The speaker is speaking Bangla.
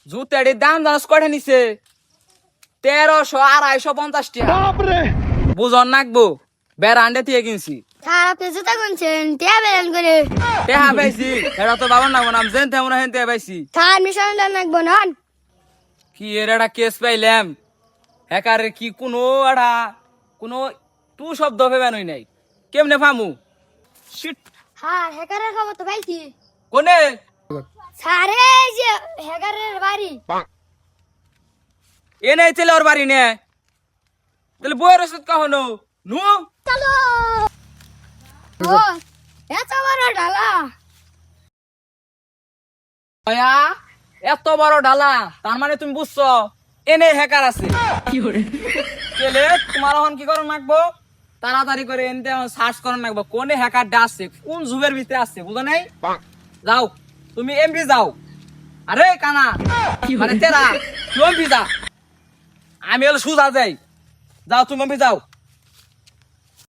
জুতাটির দাম জানাস কয়টা নিছে 1350 টাকা। বুঝন নাকবো বেড়ান্ডে দিয়ে কিনছি। স্যার আপনি জুতা কিনছেন টিয়া বেলেন করে। টেহা পাইছি এটা তো বাবার নাম নাম জেন তেমন হেন তে পাইছি। স্যার মিশন লাগবো না। কি এর একটা কেস পাইলাম হ্যাকারের কি কোনো টু শব্দ ভেবে নই নাই কেমনে ফামু শিট স্যার হ্যাকারের খবর তো পাইছি। কোনে স্যার এই যে হ্যাকারের বাড়ি। এ নাই ছেলে ওর বাড়ি নে তাহলে বইয়ের ওষুধ কখনো নু চলো ও এত বড় ডালা। ভাইয়া এত বড় ডালা তার মানে তুমি বুঝছো এনে হ্যাকার আছে কেলে তোমার এখন কি করন লাগবো তাড়াতাড়ি করে এনতে সার্চ করন লাগবো কোনে হ্যাকারটা আছে কোন যুগের ভিতরে আছে বুঝো নাই যাও তুমি এমবি যাও আরে কানা মানে তেরা তুই এমবি যা আমি হলো সুজা যাই যাও তুমি এমবি যাও